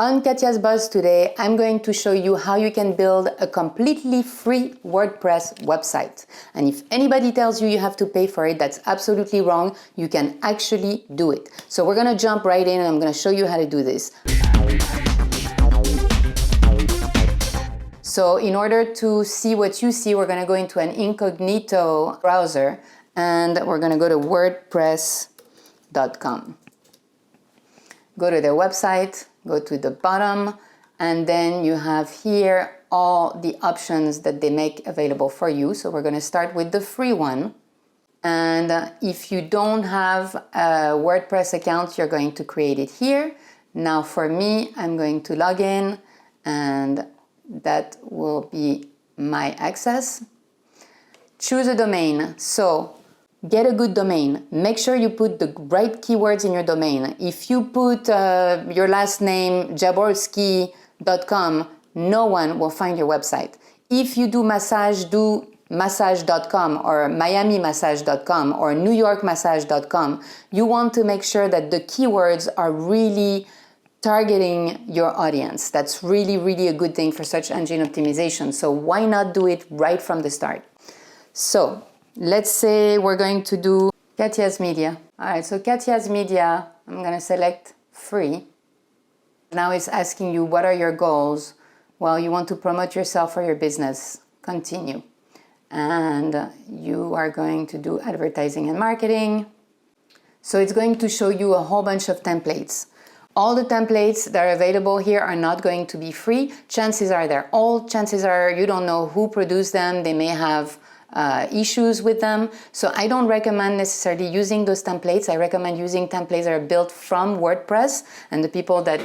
On Katia's Buzz today, I'm going to show you how you can build a completely free WordPress website. And if anybody tells you you have to pay for it, that's absolutely wrong. You can actually do it. So we're going to jump right in and I'm going to show you how to do this. So in order to see what you see, we're going to go into an incognito browser and we're going to go to WordPress.com. Go to their website, go to the bottom, and then you have here all the options that they make available for you. So we're going to start with the free one. And if you don't have a WordPress account, you're going to create it here. Now for me, I'm going to log in and that will be my access. Choose a domain. So get a good domain. Make sure you put the right keywords in your domain. If you put your last name, jaborski.com, no one will find your website. If you do massage massage.com or miamimassage.com or newyorkmassage.com, you want to make sure that the keywords are really targeting your audience. That's really, really a good thing for search engine optimization. So why not do it right from the start? So let's say we're going to do Katia's Media. All right, so Katia's Media, I'm going to select free. Now it's asking you, what are your goals? Well, you want to promote yourself or your business. Continue. And you are going to do advertising and marketing. So it's going to show you a whole bunch of templates. All the templates that are available here are not going to be free. Chances are they're old. Chances are you don't know who produced them. They may have issues with them. So I don't recommend necessarily using those templates. I recommend using templates that are built from WordPress and the people that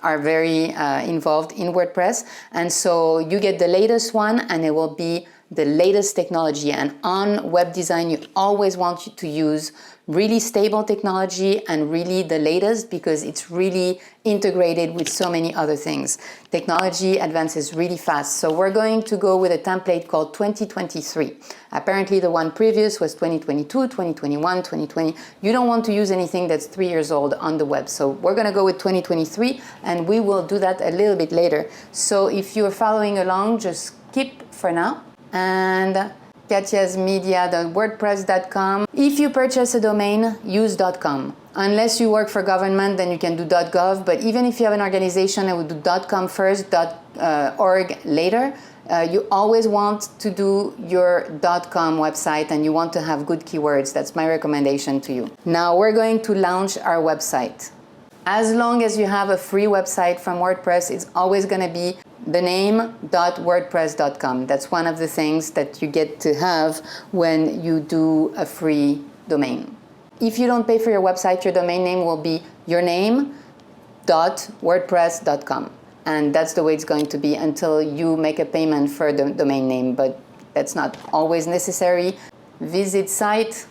are very involved in WordPress. And so you get the latest one and it will be the latest technology. And on web design, you always want to use really stable technology and really the latest because it's really integrated with so many other things. Technology advances really fast. So we're going to go with a template called 2023. Apparently the one previous was 2022, 2021, 2020. You don't want to use anything that's 3 years old on the web. So we're going to go with 2023 and we will do that a little bit later. So if you're following along, just skip for now. And katiasmedia.wordpress.com. If you purchase a domain, use .com. Unless you work for government, then you can do .gov. But even if you have an organization, I would do .com first, .org later. You always want to do your .com website and you want to have good keywords. That's my recommendation to you. Now we're going to launch our website. As long as you have a free website from WordPress, it's always going to be the name.wordpress.com. That's one of the things that you get to have when you do a free domain. If you don't pay for your website, your domain name will be yourname.wordpress.com. And that's the way it's going to be until you make a payment for the domain name, but that's not always necessary. Visit site.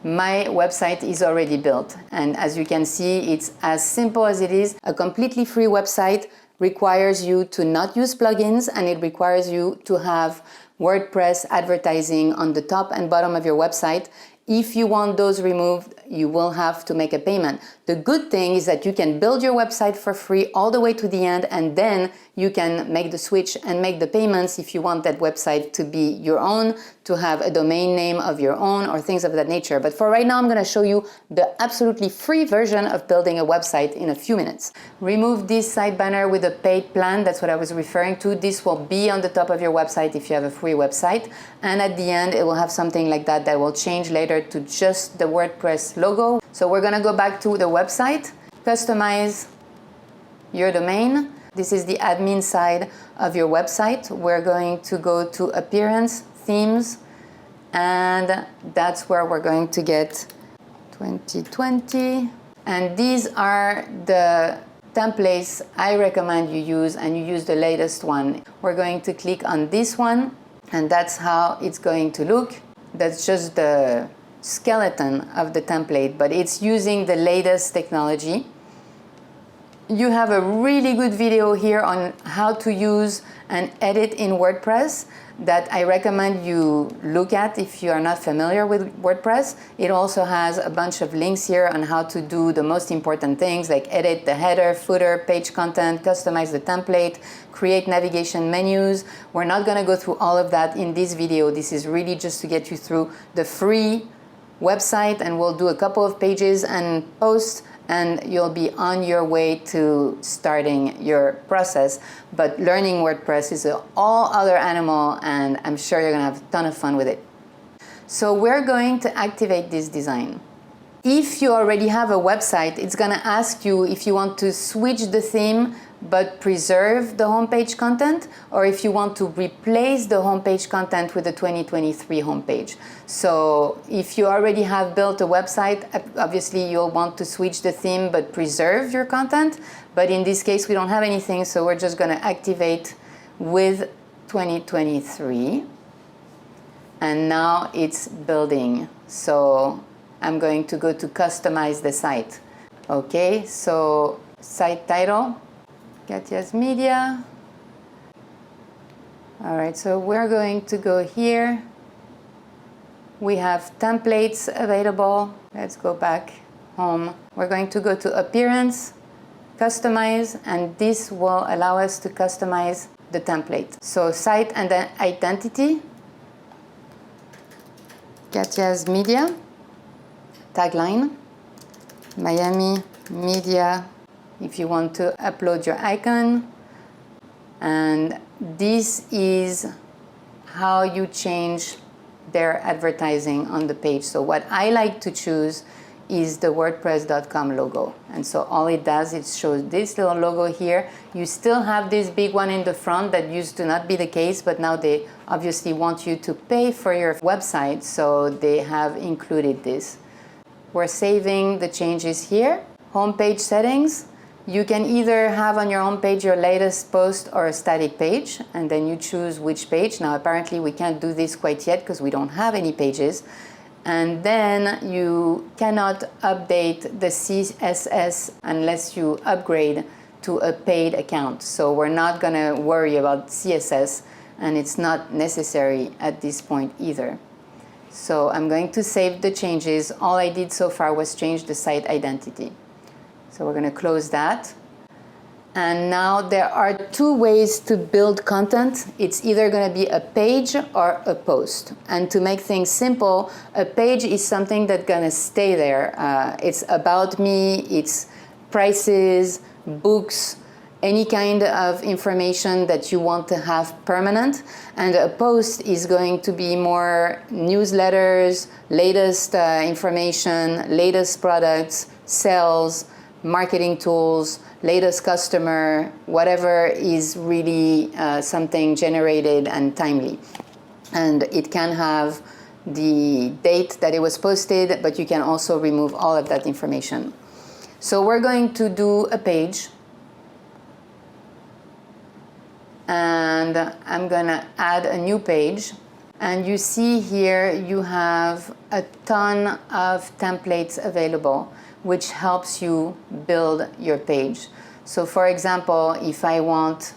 My website is already built. And as you can see, it's as simple as it is. A completely free website requires you to not use plugins and it requires you to have WordPress advertising on the top and bottom of your website. If you want those removed, you will have to make a payment. The good thing is that you can build your website for free all the way to the end and then you can make the switch and make the payments if you want that website to be your own, to have a domain name of your own or things of that nature. But for right now, I'm going to show you the absolutely free version of building a website in a few minutes. Remove this site banner with a paid plan. That's what I was referring to. This will be on the top of your website if you have a free website. And at the end, it will have something like that that will change later to just the WordPress logo. So we're going to go back to the website, customize your domain. This is the admin side of your website. We're going to go to appearance, themes, and that's where we're going to get 2020. And these are the templates I recommend you use, and you use the latest one. We're going to click on this one, and that's how it's going to look. That's just the skeleton of the template, but it's using the latest technology. You have a really good video here on how to use and edit in WordPress that I recommend you look at if you are not familiar with WordPress. It also has a bunch of links here on how to do the most important things like edit the header, footer, page content, customize the template, create navigation menus. We're not going to go through all of that in this video. This is really just to get you through the free website, and we'll do a couple of pages and posts, and you'll be on your way to starting your process. But learning WordPress is an all other animal, and I'm sure you're going to have a ton of fun with it. So we're going to activate this design. If you already have a website, it's going to ask you if you want to switch the theme but preserve the homepage content, or if you want to replace the homepage content with the 2023 homepage. So if you already have built a website, obviously you'll want to switch the theme but preserve your content. But in this case, we don't have anything, so we're just going to activate with 2023. And now it's building. So I'm going to go to customize the site. Okay, so site title, Katia's Media. All right, so we're going to go here. We have templates available. Let's go back home. We're going to go to Appearance, Customize, and this will allow us to customize the template. So site and identity, Katia's Media, tagline, Miami Media, if you want to upload your icon. And this is how you change their advertising on the page. So what I like to choose is the WordPress.com logo. And so all it does is shows this little logo here. You still have this big one in the front that used to not be the case, but now they obviously want you to pay for your website, so they have included this. We're saving the changes here. Homepage settings. You can either have on your homepage your latest post or a static page, and then you choose which page. Now apparently we can't do this quite yet because we don't have any pages. And then you cannot update the CSS unless you upgrade to a paid account. So we're not going to worry about CSS, and it's not necessary at this point either. So I'm going to save the changes. All I did so far was change the site identity. So we're going to close that. And now there are two ways to build content. It's either going to be a page or a post. And to make things simple, a page is something that's going to stay there. It's about me, it's prices, books, any kind of information that you want to have permanent. And a post is going to be more newsletters, latest information, latest products, sales, marketing tools, latest customer, whatever is really something generated and timely. And it can have the date that it was posted, but you can also remove all of that information. So we're going to do a page. And I'm going to add a new page. And you see here you have a ton of templates available, which helps you build your page. So for example, if I want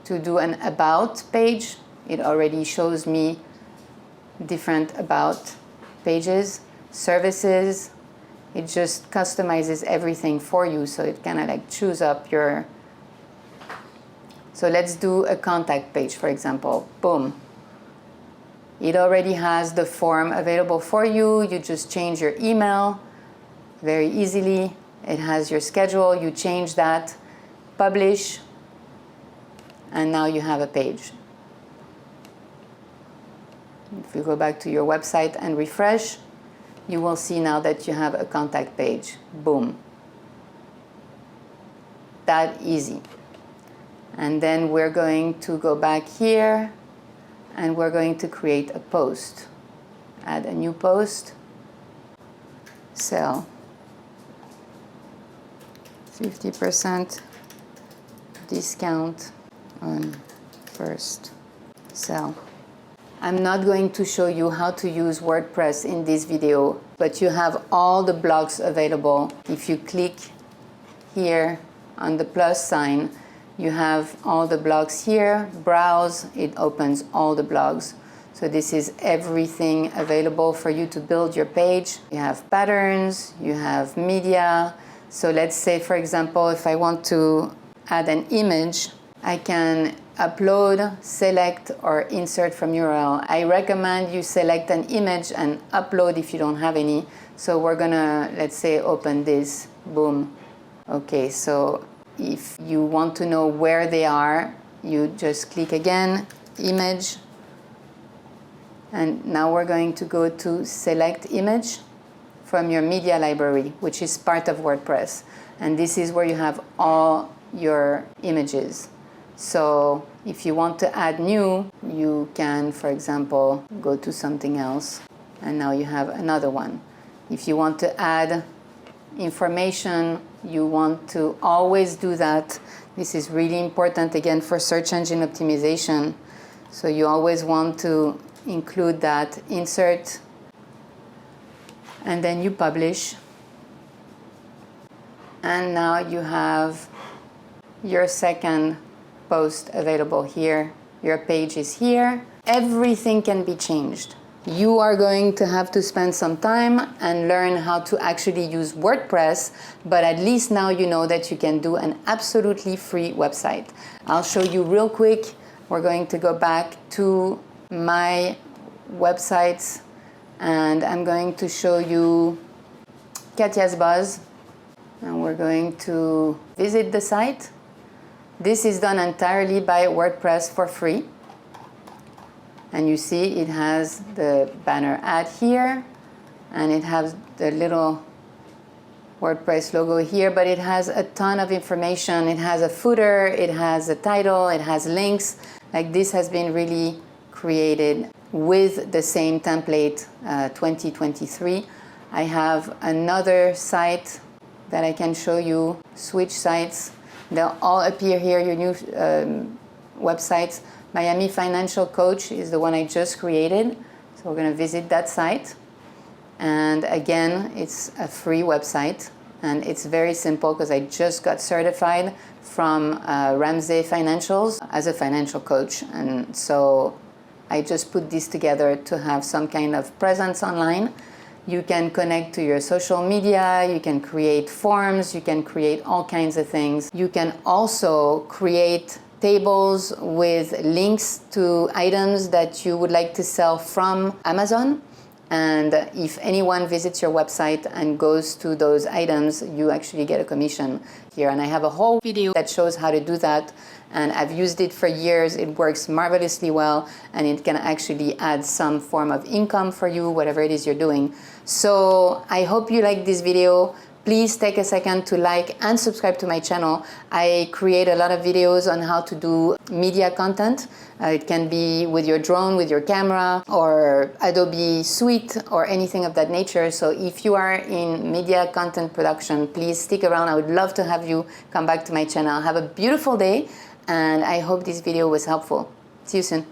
to do an about page, it already shows me different about pages. Services, it just customizes everything for you, so it kind of like choose up your... So let's do a contact page, for example. Boom. It already has the form available for you. You just change your email very easily. It has your schedule. You change that, publish, and now you have a page. If you go back to your website and refresh, you will see now that you have a contact page. Boom. That easy. And then we're going to go back here, and we're going to create a post. Add a new post. Sell. 50% discount on first sell. I'm not going to show you how to use WordPress in this video, but you have all the blogs available. If you click here on the plus sign, you have all the blogs here. Browse, it opens all the blogs. So this is everything available for you to build your page. You have patterns, you have media. So let's say, for example, if I want to add an image, I can upload, select, or insert from URL. I recommend you select an image and upload if you don't have any. So we're gonna, let's say, open this, boom. Okay, so if you want to know where they are, you just click again, image, and now we're going to go to select image from your media library, which is part of WordPress. And this is where you have all your images. So if you want to add new, you can, for example, go to something else, and now you have another one. If you want to add information, you want to always do that. This is really important, again, for search engine optimization. So you always want to include that, insert, and then you publish. And now you have your second post available here. Your page is here. Everything can be changed. You are going to have to spend some time and learn how to actually use WordPress, but at least now you know that you can do an absolutely free website. I'll show you real quick. We're going to go back to my websites, and I'm going to show you Katia's Buzz, and we're going to visit the site. This is done entirely by WordPress for free. And you see it has the banner ad here, and it has the little WordPress logo here, but it has a ton of information. It has a footer, it has a title, it has links. Like, this has been really created with the same template, 2023. I have another site that I can show you, switch sites. They'll all appear here, your new websites. Miami Financial Coach is the one I just created. So we're going to visit that site. And again, it's a free website. And it's very simple because I just got certified from Ramsey Financials as a financial coach. And so I just put this together to have some kind of presence online. You can connect to your social media, you can create forms, you can create all kinds of things. You can also create tables with links to items that you would like to sell from Amazon. And if anyone visits your website and goes to those items, you actually get a commission here. And I have a whole video that shows how to do that. And I've used it for years. It works marvelously well, and it can actually add some form of income for you, whatever it is you're doing. So I hope you like this video. Please take a second to like and subscribe to my channel. I create a lot of videos on how to do media content. It can be with your drone, with your camera, or Adobe Suite, or anything of that nature. So if you are in media content production, please stick around. I would love to have you come back to my channel. Have a beautiful day, and I hope this video was helpful. See you soon.